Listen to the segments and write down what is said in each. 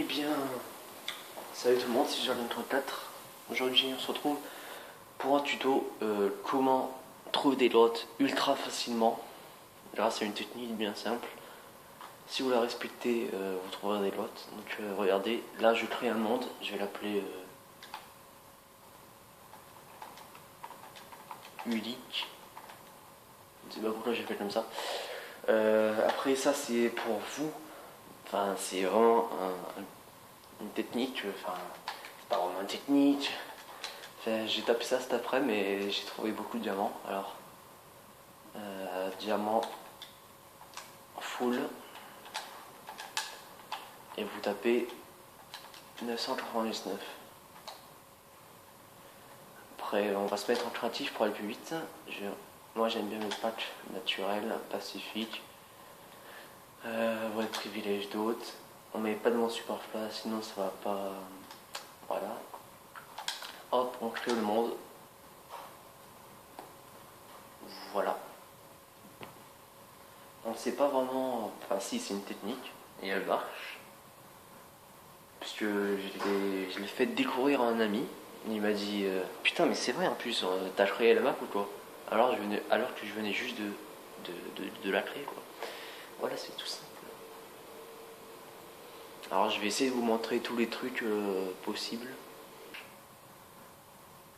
bien, salut tout le monde, c'est Jardin34. Aujourd'hui on se retrouve pour un tuto comment trouver des grottes ultra facilement grâce à une technique bien simple. Si vous la respectez, vous trouverez des grottes. Donc regardez, là je crée un monde, je vais l'appeler Ulic. Je ne sais pas pourquoi j'ai fait comme ça. Après ça c'est pour vous, enfin c'est vraiment une technique, enfin c'est pas vraiment une technique. Enfin, j'ai tapé ça cet après mais j'ai trouvé beaucoup de diamants. Alors diamant full et vous tapez 999. Après on va se mettre en créatif pour aller plus vite. Moi j'aime bien le patch naturel, pacifique, votre privilège d'hôte. On met pas de mon super plat sinon ça va pas. Voilà. Hop, on crée le monde. Voilà. On ne sait pas vraiment. Enfin si, c'est une technique et elle marche. Puisque je l'ai fait découvrir à un ami. Il m'a dit putain mais c'est vrai en plus, t'as créé la map ou quoi? Alors que je venais juste de la créer quoi. Voilà, c'est tout simple. Alors je vais essayer de vous montrer tous les trucs possibles.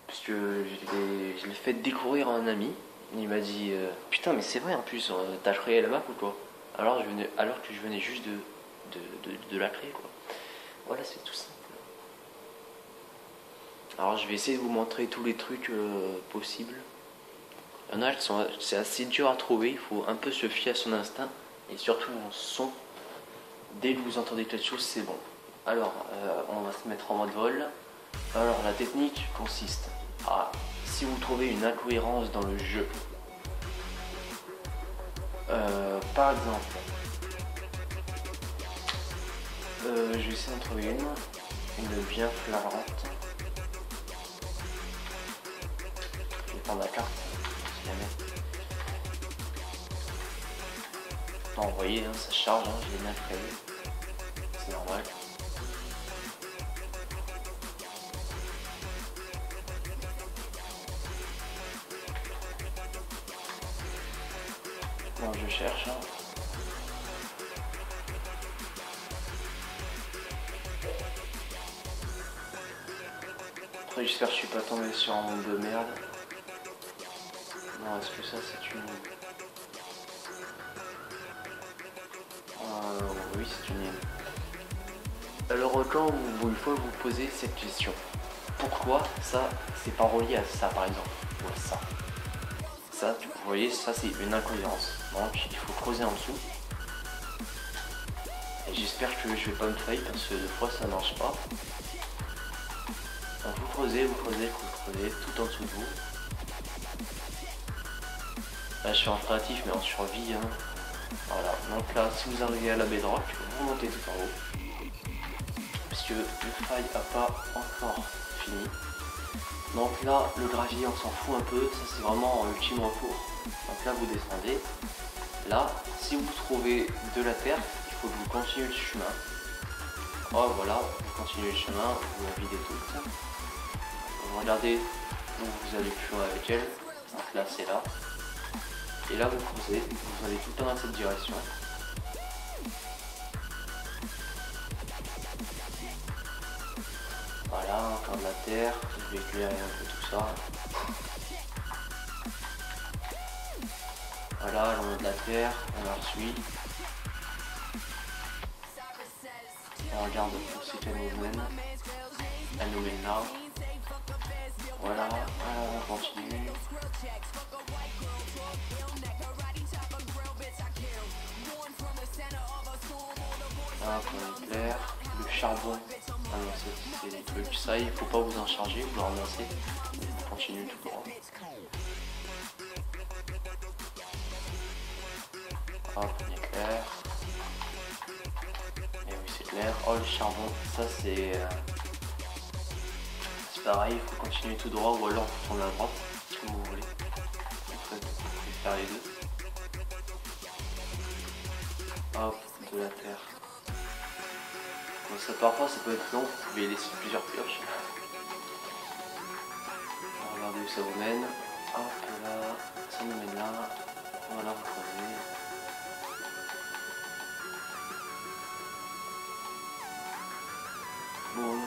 Puisque je l'ai fait découvrir à un ami. Il m'a dit putain mais c'est vrai en plus, t'as créé la map ou quoi? Alors que je venais juste de la créer quoi. Voilà, c'est tout simple. Alors je vais essayer de vous montrer tous les trucs possibles. Il y en a qui c'est assez dur à trouver, il faut un peu se fier à son instinct et surtout en son. Dès que vous entendez quelque chose, c'est bon. Alors on va se mettre en mode vol. Alors la technique consiste à, si vous trouvez une incohérence dans le jeu, par exemple, je vais essayer d'en trouver une bien flagrante. Je vais prendre la carte, si jamais. Non, vous voyez, hein, ça charge, hein, je l'ai bien créé. C'est normal. Non, je cherche. Hein. Après, j'espère que je suis pas tombé sur un monde de merde. Non, est-ce que ça c'est une... oui, c'est une île. Alors quand il faut vous poser cette question. Pourquoi ça, c'est pas relié à ça par exemple? Ou à ça. Ça, vous voyez, ça c'est une incohérence. Donc il faut creuser en dessous. Et j'espère que je vais pas me faillir parce que des fois ça marche pas. Donc vous creusez tout en dessous de vous. Là je suis en créatif mais en survie. Hein. Voilà, donc là si vous arrivez à la bedrock, vous montez tout en haut. Puisque le faille n'a pas encore fini. Donc là le gravier on s'en fout un peu, ça c'est vraiment l'ultime recours. Donc là vous descendez. Là si vous trouvez de la terre, il faut que vous continuez le chemin. Oh voilà, vous continuez le chemin, vous la videz toute. Vous regardez où vous allez plus loin avec elle. Donc là c'est là. Et là vous creusez, vous allez tout le temps dans cette direction. Voilà, encore de la terre, je vais éclairer un peu tout ça. Voilà, on a de la terre, on la suit. On regarde aussi qu'elle nous mène. Elle nous mène là. Voilà, on continue. Voilà, on éclaire. Le charbon. Ah non, c'est des trucs. Ça, il faut pas vous en charger, vous le ramassez. On continue tout droit. Hop, on éclaire. Et oui, c'est clair. Oh, le charbon, ça c'est pareil, il faut continuer tout droit ou alors vous tournez à droite, comme vous voulez. En fait, vous pouvez faire les deux. Hop, de la terre. ça parfois ça peut être long, vous pouvez laisser plusieurs pioches. Regardez où ça vous mène. Hop là, ça nous mène là. Voilà, vous creusez. Boum.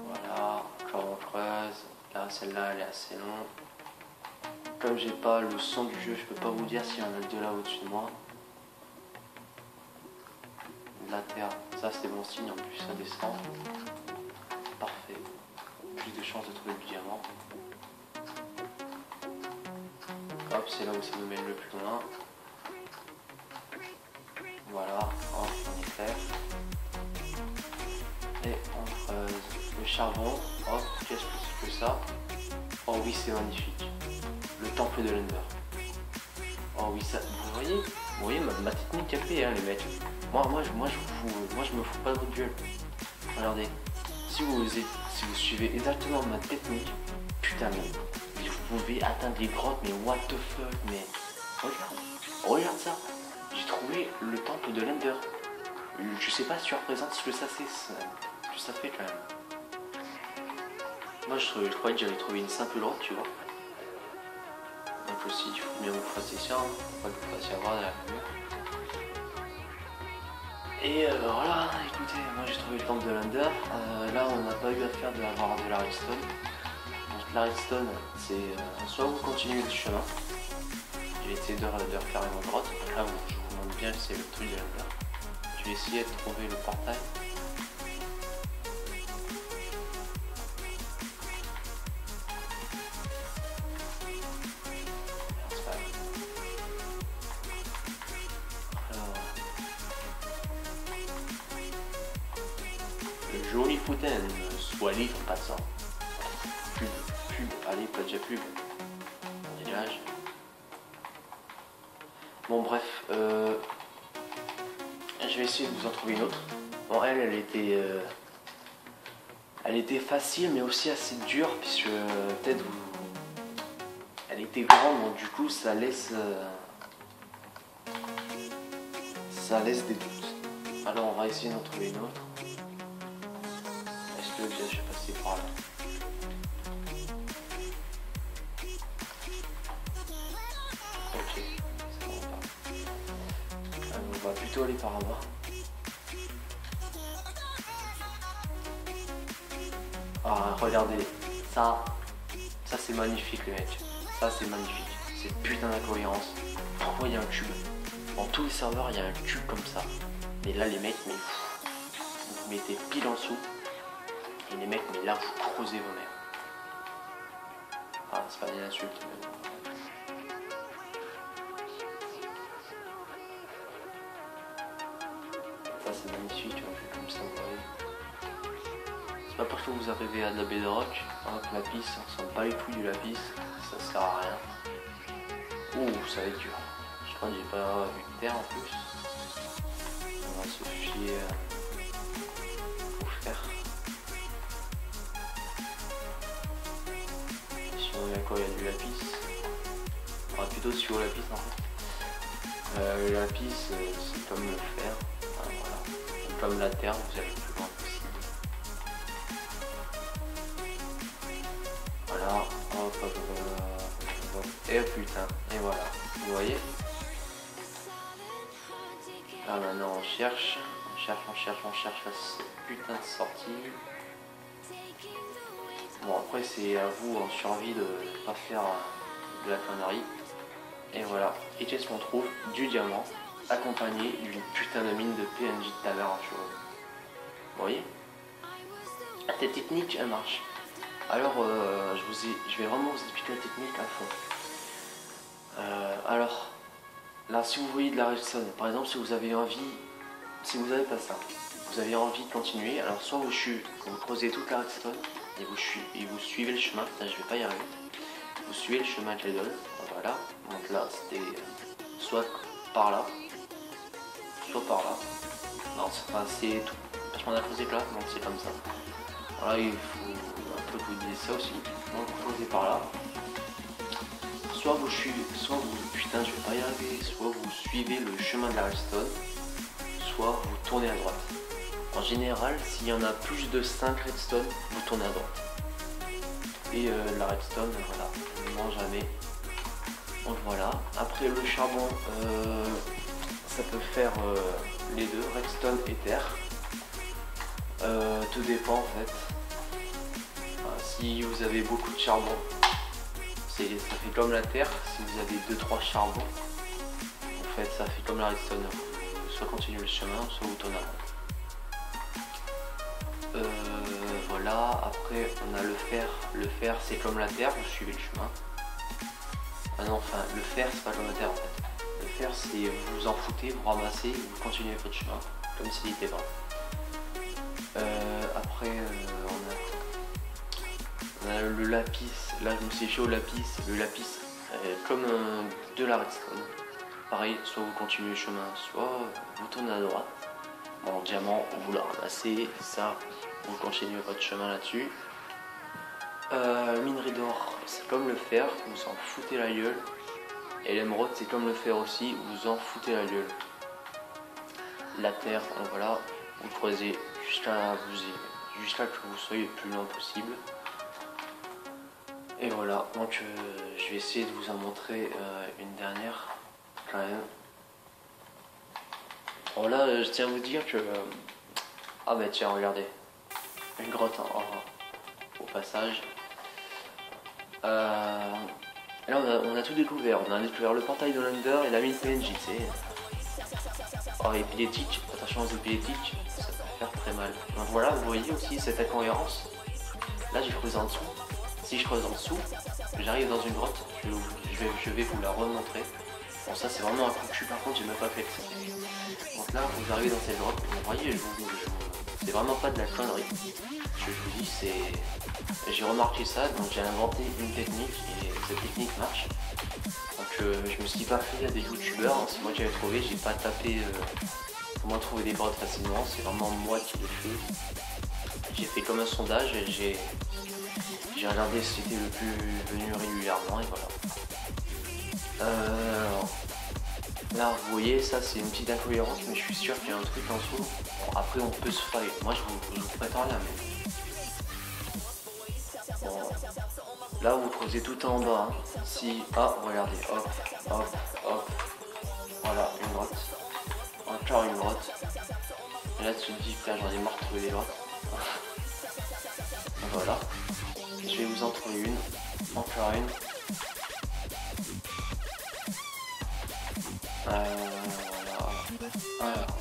Voilà, quand on creuse, là celle-là elle est assez longue. Comme j'ai pas le son du jeu, je peux pas vous dire s'il y en a deux là au-dessus de moi. De la terre, ça c'est bon signe, en plus ça descend. Parfait. Plus de chances de trouver du diamant. Hop, c'est là où ça nous mène le plus loin. Voilà, hop, on est clair. Et on creuse le charbon. Hop, qu'est-ce que c'est que ça? Oh oui, c'est magnifique. Le temple de l'Ender. Oh oui, ça. Vous voyez ma technique capée, hein, les mecs. Moi, je me fous pas de votre gueule. Regardez, si vous suivez exactement ma technique, putain, mais vous pouvez atteindre les grottes, mais what the fuck, mais regarde ça. J'ai trouvé le temple de l'Ender. Je sais pas si tu représentes ce que ça fait quand même. Moi, je croyais que j'avais trouvé une simple grotte, tu vois. Donc aussi, il faut bien que vous fassiez ça, hein. Faut pas que vous fassiez avoir derrière le mur. Et voilà, écoutez, moi j'ai trouvé le temple de l'Ender. Là, on n'a pas eu à faire d'avoir de la redstone. Donc la redstone, c'est soit vous continuez le chemin. Je vais essayer de refaire une grotte. Donc là, je vous montre bien que c'est le truc de l'Ender. Je vais essayer de trouver le portail. Joli Foutaine, soit libre en passant. Pub, allez, pas déjà pub. On dégage. Bon, bref, je vais essayer de vous en trouver une autre. Bon, elle était facile, mais aussi assez dure, puisque peut-être elle était grande, donc du coup, ça laisse des doutes. Alors, on va essayer d'en trouver une autre. Est-ce que je suis passé par là? Ok, c'est bon, on va plutôt aller par là-bas. Ah, regardez, ça c'est magnifique les mecs. Ça c'est magnifique. C'est putain d'incohérence. Pourquoi il y a un cube? Dans tous les serveurs il y a un cube comme ça. Et là les mecs, mais vous mettez pile en dessous. Et les mecs, mais là vous creusez vos mères. Ah, c'est pas une insulte. Mais... ça c'est magnifique, on fait comme ça, vous voyez. C'est pas parce que vous arrivez à de la bedrock, hein, que la piste, on s'en bat les couilles de la piste, ça sert à rien. Ouh, ça va être dur. Je crois que j'ai pas eu de terre en plus. On va se fier au fer. Sinon il y a quoi? Il y a du lapis. On va plutôt suivre la piste en fait. Le lapis c'est comme le fer. Enfin, voilà. Comme la terre, vous allez le plus loin possible. Voilà, hop, hop, hop, et putain, et voilà, vous voyez. Là maintenant on cherche la putain de sortie. Bon après c'est à vous en survie de pas faire de la connerie. Et voilà, et qu'est-ce qu'on trouve? Du diamant, accompagné d'une putain de mine de PNJ de taverne en chose. Vous voyez? Cette technique elle marche. Alors, je vais vraiment vous expliquer la technique à fond. Alors, là, si vous voyez de la redstone, par exemple, si vous avez pas ça, vous avez envie de continuer, alors soit vous creusez toute la redstone et vous suivez le chemin. Putain, je vais pas y arriver. Vous suivez le chemin que je donne. Voilà. Donc là, c'était soit par là, soit par là. Non, c'est tout. Parce qu'on a creusé plat, donc c'est comme ça. Voilà, il faut que vous disiez ça aussi. Donc vous creusez par là. soit vous putain je vais pas y arriver, soit vous suivez le chemin de la redstone, soit vous tournez à droite. En général, s'il y en a plus de 5 redstone, vous tournez à droite. Et la redstone, voilà, on ne ment jamais. Donc voilà, après le charbon, ça peut faire les deux, redstone et terre. Tout dépend en fait. Si vous avez beaucoup de charbon, ça fait comme la terre. Si vous avez 2-3 charbons, en fait ça fait comme la redstone. Soit continuez le chemin, soit vous tournez à droite. Voilà, après on a le fer. Le fer c'est comme la terre, vous suivez le chemin. Ah non, enfin le fer c'est pas comme la terre en fait. Le fer c'est vous en foutez, vous ramassez, vous continuez votre chemin, comme s'il était pas. Après on a le lapis, là je me suis fait au lapis, le lapis comme de la redstone. Pareil, soit vous continuez le chemin, soit vous tournez à droite. Bon, diamant, vous le ramassez, ça, vous continuez votre chemin là-dessus. Minerai d'or, c'est comme le fer, vous en foutez la gueule. Et l'émeraude, c'est comme le fer aussi, vous en foutez la gueule. La terre, donc voilà, vous creusez jusqu'à que vous soyez le plus loin possible. Et voilà, donc je vais essayer de vous en montrer une dernière quand même. Bon là, je tiens à vous dire que... Ah bah tiens, regardez. Une grotte au passage. Là on a tout découvert. On a découvert le portail de l'Under et la mine PNJ, tu sais. Oh, épileptique, attention aux épileptiques, ça peut faire très mal. Donc voilà, vous voyez aussi cette incohérence. Là j'ai creusé en dessous. Si je creuse en dessous, j'arrive dans une grotte, je vais vous la remontrer. Bon ça c'est vraiment un coup de cul, par contre j'ai même pas fait. Donc là vous arrivez dans cette grotte, vous voyez, c'est vraiment pas de la connerie. Je vous dis, j'ai remarqué ça, donc j'ai inventé une technique et cette technique marche. Donc je me suis pas fait à des youtubeurs, hein, c'est moi qui l'ai trouvé, j'ai pas tapé comment trouver des grottes facilement, c'est vraiment moi qui l'ai fait. J'ai fait comme un sondage et j'ai regardé si c'était le plus venu régulièrement et voilà. Là vous voyez, ça c'est une petite incohérence, mais je suis sûr qu'il y a un truc en dessous. Bon, après on peut se failler, moi je vous prête rien mais... Bon. Là vous creusez tout en bas, hein. Si... Ah regardez, hop, hop, hop. Voilà, une grotte. Encore une grotte. Et là tu te dis, putain j'en ai marre de trouver des grottes. Voilà. Je vais vous en trouver une. Encore une. Voilà. Alors.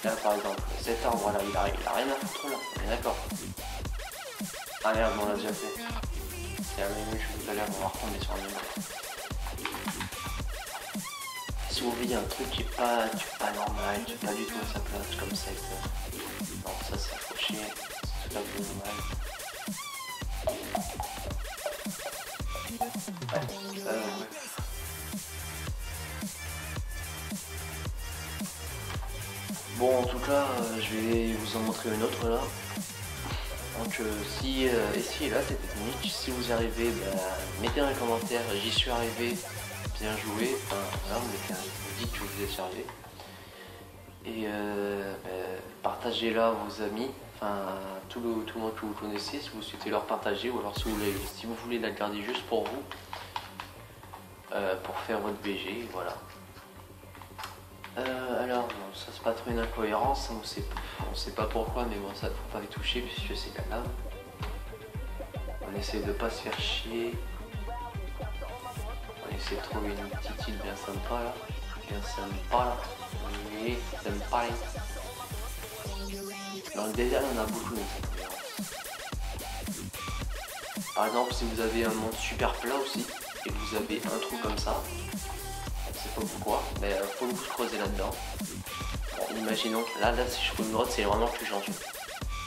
Là par exemple, cet arbre là, il a rien à foutre là, on est d'accord. Ah merde, on l'a déjà fait. C'est la même chose tout à l'heure, on va retomber sur un même. Si vous voyez un truc qui est pas normal, qui est pas du tout à sa place, comme ça, non ça c'est trop chier, c'est tout à fait normal. Ouais. Bon en tout cas, je vais vous en montrer une autre là. Donc si là cette technique, si vous y arrivez, mettez dans les commentaires, j'y suis arrivé, bien joué, enfin voilà, vous dites que vous êtes arrivé. Et partagez-la à vos amis, enfin tout le monde que vous connaissez, si vous souhaitez leur partager, ou alors si vous voulez la garder juste pour vous, pour faire votre BG, voilà. Alors bon, ça c'est pas trop une incohérence, on sait pas pourquoi, mais bon ça ne faut pas y toucher puisque c'est de la lave. On essaie de pas se faire chier. On essaie de trouver une petite île bien sympa là. Bien sympa là. Oui, sympa là. Dans le désert on a beaucoup d'incohérences. Par exemple si vous avez un monde super plat aussi, et que vous avez un trou comme ça, pas pourquoi, mais faut vous creuser là-dedans. Bon, imaginons que là si je trouve une grotte, c'est vraiment plus gentil.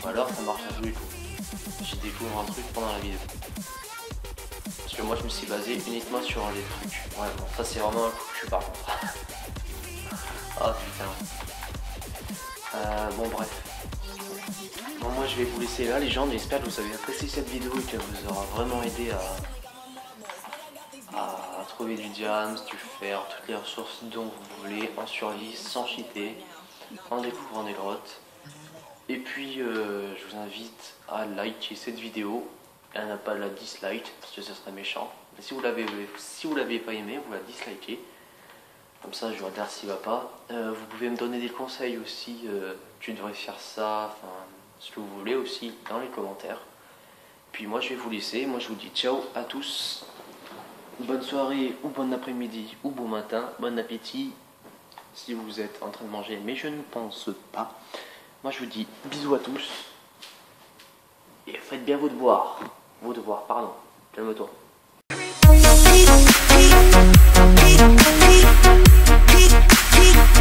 Ou alors ça marche à tous les coups. J'ai découvert un truc pendant la vidéo. Parce que moi je me suis basé uniquement sur les trucs. Ouais bon, ça c'est vraiment un coup de cul par contre. Ah putain. Bon bref. Bon moi je vais vous laisser là les gens, j'espère que vous avez apprécié cette vidéo et qu'elle vous aura vraiment aidé trouver du diams, du fer, toutes les ressources dont vous voulez en survie, sans cheater, en découvrant des grottes. Et puis je vous invite à liker cette vidéo et à ne pas la dislike parce que ce serait méchant. Mais si vous l'avez pas aimé, vous la dislikez. Comme ça je regarde s'il va pas. Vous pouvez me donner des conseils aussi, tu devrais faire ça, enfin ce que vous voulez aussi dans les commentaires. Puis moi je vais vous laisser, moi je vous dis ciao à tous. Bonne soirée ou bon après-midi ou bon matin, bon appétit si vous êtes en train de manger, mais je ne pense pas. Moi je vous dis bisous à tous et faites bien vos devoirs, pardon, calme-toi. Beep, beep, beep, beep, beep.